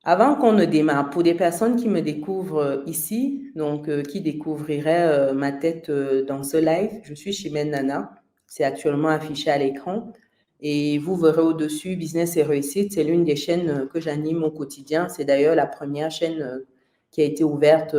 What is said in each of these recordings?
Avant qu'on ne démarre, pour des personnes qui me découvrent ici, donc qui découvriraient ma tête dans ce live, je suis Chimène Nana. C'est actuellement affiché à l'écran. Et vous verrez au-dessus Business et Réussite. C'est l'une des chaînes que j'anime au quotidien. C'est d'ailleurs la première chaîne qui a été ouverte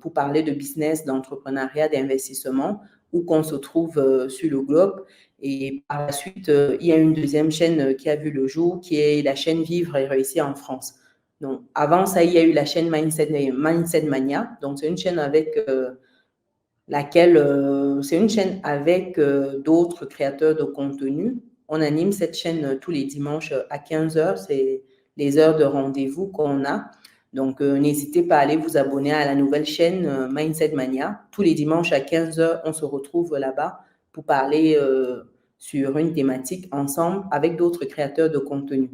pour parler de business, d'entrepreneuriat, d'investissement, où qu'on se trouve sur le globe. Et par la suite, il y a une deuxième chaîne qui a vu le jour, qui est la chaîne Vivre et Réussir en France. Donc, avant ça, il y a eu la chaîne Mindset Mania. Donc, c'est une chaîne avec c'est une chaîne avec d'autres créateurs de contenu. On anime cette chaîne tous les dimanches à 15 heures. C'est les heures de rendez-vous qu'on a. Donc, n'hésitez pas à aller vous abonner à la nouvelle chaîne Mindset Mania. Tous les dimanches à 15 heures, on se retrouve là-bas pour parler sur une thématique ensemble avec d'autres créateurs de contenu.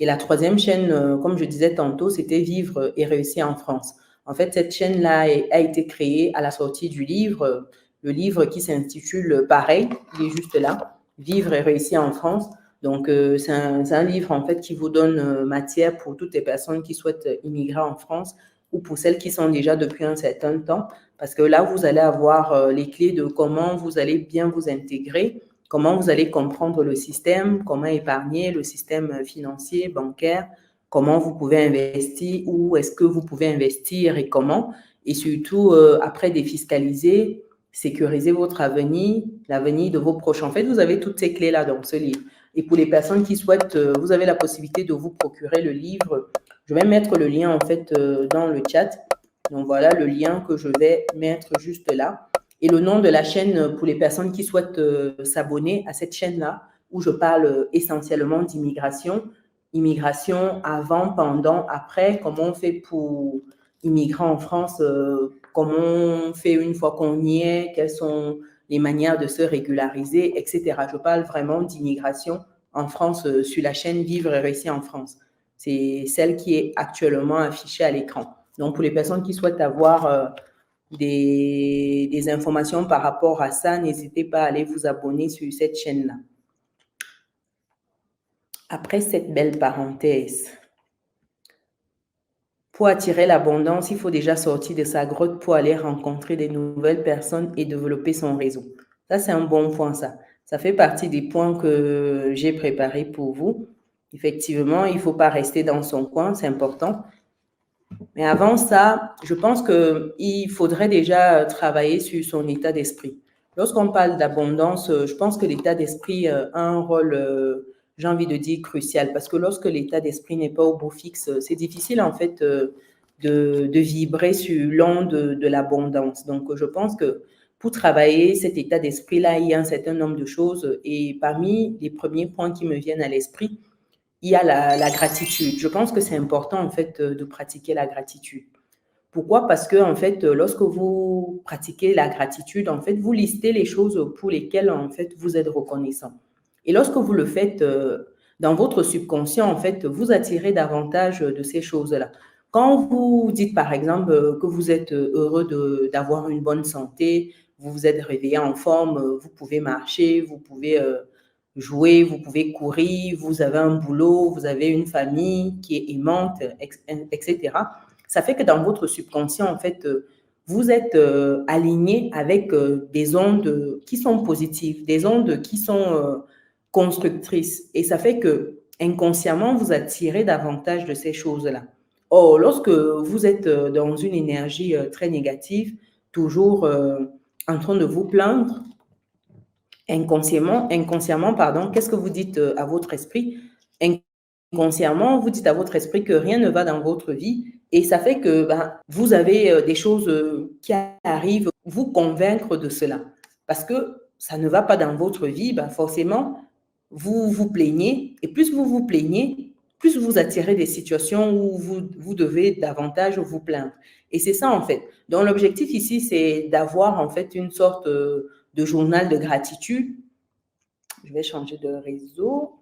Et la troisième chaîne, comme je disais tantôt, c'était Vivre et Réussir en France. En fait, cette chaîne-là a été créée à la sortie du livre, le livre qui s'intitule pareil, il est juste là, Vivre et Réussir en France. Donc, c'est un livre, en fait, qui vous donne matière pour toutes les personnes qui souhaitent immigrer en France ou pour celles qui sont déjà depuis un certain temps, parce que là, vous allez avoir les clés de comment vous allez bien vous intégrer, comment vous allez comprendre le système, comment épargner, le système financier, bancaire, comment vous pouvez investir, où est-ce que vous pouvez investir et comment, et surtout, après défiscaliser, sécuriser votre avenir, l'avenir de vos proches. En fait, vous avez toutes ces clés-là dans ce livre. Et pour les personnes qui souhaitent, vous avez la possibilité de vous procurer le livre. Je vais mettre le lien, en fait, dans le chat. Donc, voilà le lien que je vais mettre juste là. Et le nom de la chaîne pour les personnes qui souhaitent s'abonner à cette chaîne-là, où je parle essentiellement d'immigration. Immigration avant, pendant, après, comment on fait pour immigrer en France, comment on fait une fois qu'on y est, quelles sont les manières de se régulariser, etc. Je parle vraiment d'immigration en France sur la chaîne Vivre et Réussir en France. C'est celle qui est actuellement affichée à l'écran. Donc, pour les personnes qui souhaitent avoir des informations par rapport à ça, n'hésitez pas à aller vous abonner sur cette chaîne-là. Après cette belle parenthèse, pour attirer l'abondance, il faut déjà sortir de sa grotte pour aller rencontrer des nouvelles personnes et développer son réseau. Ça, c'est un bon point, ça. Ça fait partie des points que j'ai préparés pour vous. Effectivement, il ne faut pas rester dans son coin, c'est important. Mais avant ça, je pense qu'il faudrait déjà travailler sur son état d'esprit. Lorsqu'on parle d'abondance, je pense que l'état d'esprit a un rôle, j'ai envie de dire, crucial. Parce que lorsque l'état d'esprit n'est pas au beau fixe, c'est difficile en fait de vibrer sur l'onde de l'abondance. Donc, je pense que pour travailler cet état d'esprit-là, il y a un certain nombre de choses. Et parmi les premiers points qui me viennent à l'esprit, il y a la gratitude. Je pense que c'est important, en fait, de pratiquer la gratitude. Pourquoi? Parce que, en fait, lorsque vous pratiquez la gratitude, en fait, vous listez les choses pour lesquelles, en fait, vous êtes reconnaissant. Et lorsque vous le faites dans votre subconscient, en fait, vous attirez davantage de ces choses-là. Quand vous dites, par exemple, que vous êtes heureux d'avoir une bonne santé, vous vous êtes réveillé en forme, vous pouvez marcher, vous pouvez jouer, vous pouvez courir, vous avez un boulot, vous avez une famille qui est aimante, etc. Ça fait que dans votre subconscient, en fait, vous êtes aligné avec des ondes qui sont positives, des ondes qui sont constructrices. Et ça fait que inconsciemment, vous attirez davantage de ces choses-là. Or, lorsque vous êtes dans une énergie très négative, toujours en train de vous plaindre, inconsciemment, pardon, qu'est-ce que vous dites à votre esprit? Inconsciemment, vous dites à votre esprit que rien ne va dans votre vie et ça fait que vous avez des choses qui arrivent, vous convaincre de cela. Parce que ça ne va pas dans votre vie, forcément, vous vous plaignez et plus vous vous plaignez, plus vous attirez des situations où vous devez davantage vous plaindre. Et c'est ça, en fait. Donc, l'objectif ici, c'est d'avoir, en fait, une sorte de journal de gratitude. Je vais changer de réseau.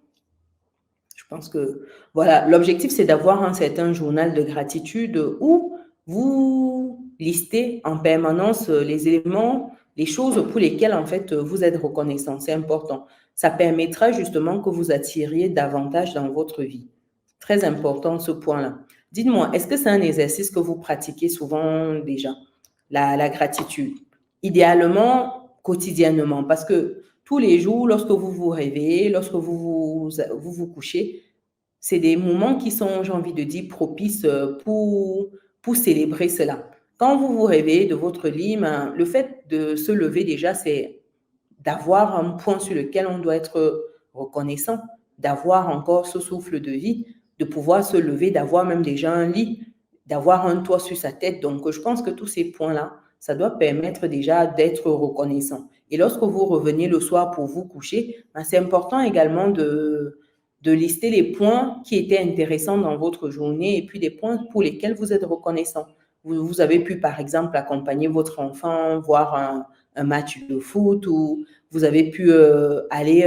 Je pense que, voilà, l'objectif, c'est d'avoir un certain journal de gratitude où vous listez en permanence les éléments, les choses pour lesquelles, en fait, vous êtes reconnaissant. C'est important. Ça permettra justement que vous attiriez davantage dans votre vie. Très important, ce point-là. Dites-moi, est-ce que c'est un exercice que vous pratiquez souvent déjà, la gratitude? Idéalement, quotidiennement, parce que tous les jours, lorsque vous vous réveillez, lorsque vous couchez, c'est des moments qui sont, j'ai envie de dire, propices pour célébrer cela. Quand vous vous réveillez de votre lit, ben, le fait de se lever déjà, c'est d'avoir un point sur lequel on doit être reconnaissant, d'avoir encore ce souffle de vie, de pouvoir se lever, d'avoir même déjà un lit, d'avoir un toit sur sa tête. Donc, je pense que tous ces points-là, ça doit permettre déjà d'être reconnaissant. Et lorsque vous revenez le soir pour vous coucher, ben, c'est important également de lister les points qui étaient intéressants dans votre journée et puis des points pour lesquels vous êtes reconnaissant. Vous avez pu, par exemple, accompagner votre enfant, voir un match de foot ou vous avez pu aller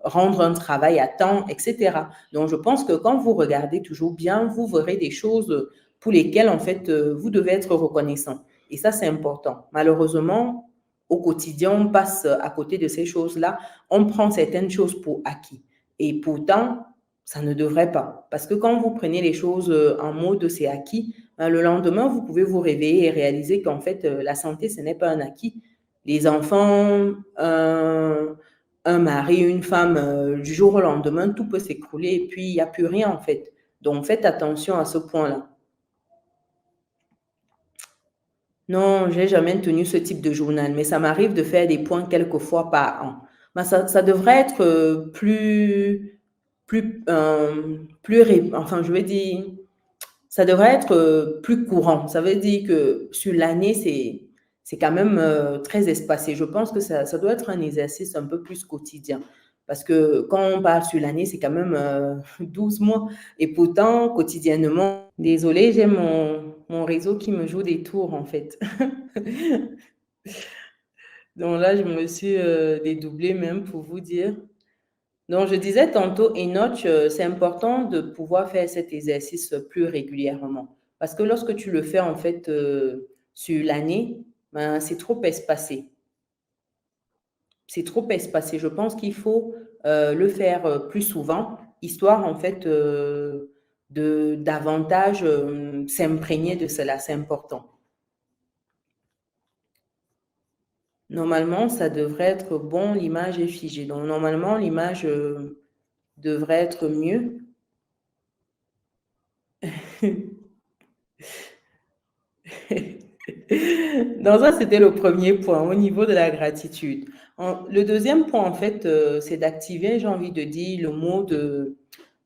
rendre un travail à temps, etc. Donc, je pense que quand vous regardez toujours bien, vous verrez des choses pour lesquelles, en fait, vous devez être reconnaissant. Et ça, c'est important. Malheureusement, au quotidien, on passe à côté de ces choses-là. On prend certaines choses pour acquis. Et pourtant, ça ne devrait pas. Parce que quand vous prenez les choses en mode c'est acquis, le lendemain, vous pouvez vous réveiller et réaliser qu'en fait, la santé, ce n'est pas un acquis. Les enfants, un mari, une femme, du jour au lendemain, tout peut s'écrouler et puis il n'y a plus rien en fait. Donc faites attention à ce point-là. Non, j'ai jamais tenu ce type de journal, mais ça m'arrive de faire des points quelques fois par an. Mais ça devrait être enfin, je veux dire, ça devrait être plus courant. Ça veut dire que sur l'année, c'est quand même très espacé. Je pense que ça doit être un exercice un peu plus quotidien. Parce que quand on parle sur l'année, c'est quand même 12 mois. Et pourtant, quotidiennement, désolée, j'ai mon réseau qui me joue des tours, en fait. Donc là, je me suis dédoublée même pour vous dire. Donc, je disais tantôt, Enoch, c'est important de pouvoir faire cet exercice plus régulièrement. Parce que lorsque tu le fais, en fait, sur l'année, ben, c'est trop espacé. C'est trop espacé. Je pense qu'il faut le faire plus souvent, histoire, en fait, de davantage s'imprégner de cela. C'est important. Normalement, ça devrait être bon, l'image est figée. Donc, normalement, l'image devrait être mieux. Donc ça, c'était le premier point au niveau de la gratitude. Le deuxième point, en fait, c'est d'activer, j'ai envie de dire, le mot de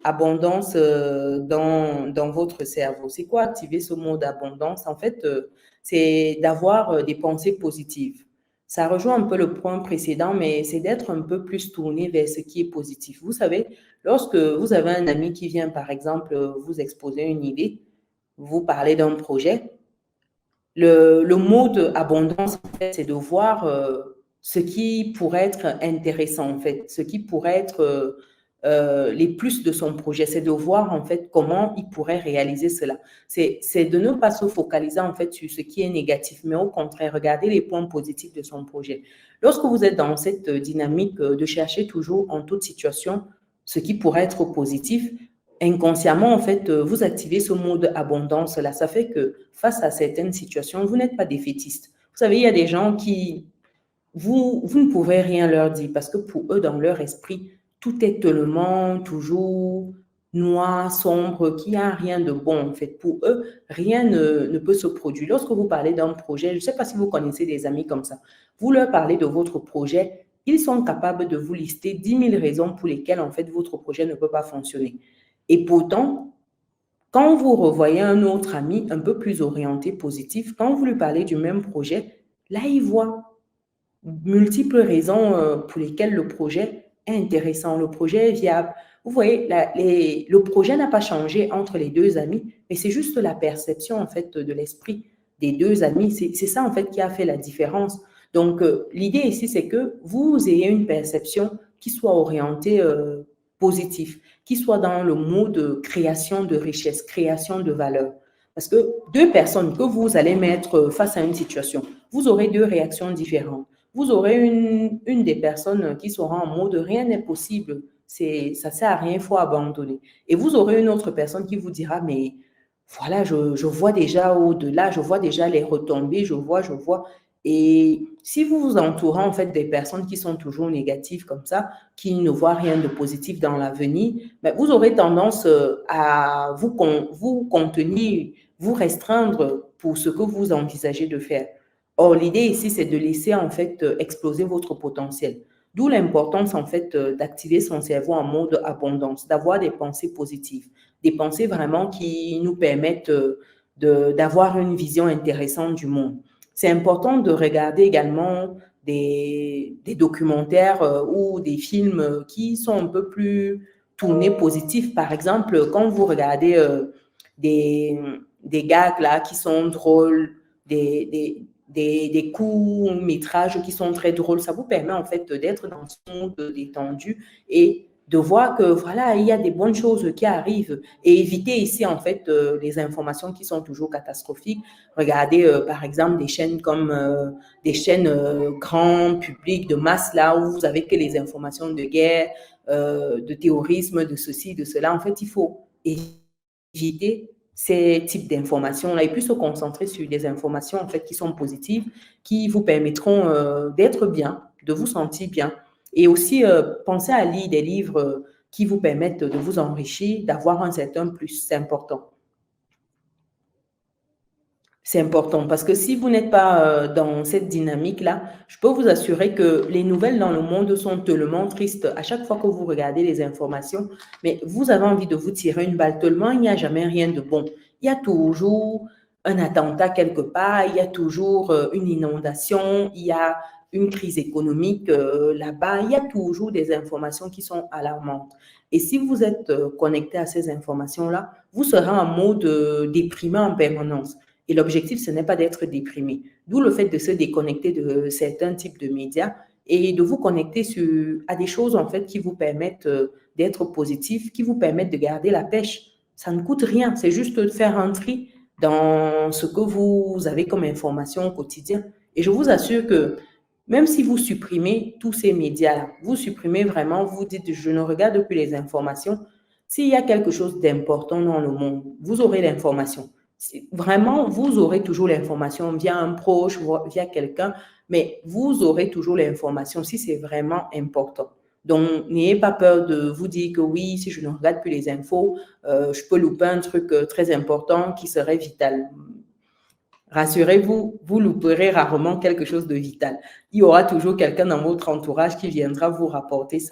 abondance dans votre cerveau. C'est quoi activer ce mot d'abondance? En fait, c'est d'avoir des pensées positives. Ça rejoint un peu le point précédent, mais c'est d'être un peu plus tourné vers ce qui est positif. Vous savez, lorsque vous avez un ami qui vient, par exemple, vous exposer une idée, vous parlez d'un projet, le mot d'abondance, en fait, c'est de voir ce qui pourrait être intéressant, en fait, ce qui pourrait être les plus de son projet. C'est de voir, en fait, comment il pourrait réaliser cela. C'est de ne pas se focaliser, en fait, sur ce qui est négatif, mais au contraire, regarder les points positifs de son projet. Lorsque vous êtes dans cette dynamique de chercher toujours en toute situation ce qui pourrait être positif, inconsciemment, en fait, vous activez ce mode abondance-là. Ça fait que face à certaines situations, vous n'êtes pas défaitiste. Vous savez, il y a des gens qui, vous ne pouvez rien leur dire parce que pour eux, dans leur esprit, tout est tellement toujours noir, sombre, qu'il n'y a rien de bon, en fait. Pour eux, rien ne peut se produire. Lorsque vous parlez d'un projet, je ne sais pas si vous connaissez des amis comme ça, vous leur parlez de votre projet, ils sont capables de vous lister 10 000 raisons pour lesquelles, en fait, votre projet ne peut pas fonctionner. Et pourtant, quand vous revoyez un autre ami un peu plus orienté positif, quand vous lui parlez du même projet, là, il voit multiples raisons pour lesquelles le projet est intéressant, le projet est viable. Vous voyez, le projet n'a pas changé entre les deux amis, mais c'est juste la perception, en fait, de l'esprit des deux amis. C'est ça, en fait, qui a fait la différence. Donc, l'idée ici, c'est que vous ayez une perception qui soit orientée positive, qui soit dans le mot de création de richesse, création de valeur. Parce que deux personnes que vous allez mettre face à une situation, vous aurez deux réactions différentes. Vous aurez une des personnes qui sera en mode rien n'est possible, ça ne sert à rien, il faut abandonner. Et vous aurez une autre personne qui vous dira, mais voilà, je vois déjà au-delà, je vois déjà les retombées, je vois. Et si vous vous entourez en fait des personnes qui sont toujours négatives comme ça, qui ne voient rien de positif dans l'avenir, ben, vous aurez tendance à vous contenir, vous restreindre pour ce que vous envisagez de faire. Or, l'idée ici, c'est de laisser en fait exploser votre potentiel. D'où l'importance en fait d'activer son cerveau en mode abondance, d'avoir des pensées positives, des pensées vraiment qui nous permettent d'avoir une vision intéressante du monde. C'est important de regarder également des documentaires ou des films qui sont un peu plus tournés positifs. Par exemple, quand vous regardez des, des gags là qui sont drôles, des courts-métrages qui sont très drôles, ça vous permet en fait d'être dans ce monde détendu et de voir que voilà, il y a des bonnes choses qui arrivent et éviter ici en fait les informations qui sont toujours catastrophiques. Regardez par exemple des chaînes comme des chaînes grand public de masse là où vous avez que les informations de guerre, de terrorisme, de ceci, de cela. En fait, il faut éviter ces types d'informations-là et puis se concentrer sur des informations en fait qui sont positives, qui vous permettront d'être bien, de vous sentir bien. Et aussi, pensez à lire des livres qui vous permettent de vous enrichir, d'avoir un certain plus. C'est important. C'est important parce que si vous n'êtes pas dans cette dynamique-là, je peux vous assurer que les nouvelles dans le monde sont tellement tristes à chaque fois que vous regardez les informations, mais vous avez envie de vous tirer une balle tellement il n'y a jamais rien de bon. Il y a toujours un attentat quelque part, il y a toujours une inondation, il y a une crise économique là-bas, il y a toujours des informations qui sont alarmantes. Et si vous êtes connecté à ces informations-là, vous serez en mode déprimé en permanence. Et l'objectif, ce n'est pas d'être déprimé. D'où le fait de se déconnecter de certains types de médias et de vous connecter à des choses en fait qui vous permettent d'être positif, qui vous permettent de garder la pêche. Ça ne coûte rien, c'est juste de faire un tri dans ce que vous avez comme information au quotidien. Et je vous assure que même si vous supprimez tous ces médias-là, vous supprimez vraiment, vous dites je ne regarde plus les informations. S'il y a quelque chose d'important dans le monde, vous aurez l'information. Vraiment, vous aurez toujours l'information via un proche, via quelqu'un, mais vous aurez toujours l'information si c'est vraiment important. Donc, n'ayez pas peur de vous dire que oui, si je ne regarde plus les infos, je peux louper un truc très important qui serait vital. Rassurez-vous, vous louperez rarement quelque chose de vital. Il y aura toujours quelqu'un dans votre entourage qui viendra vous rapporter ça.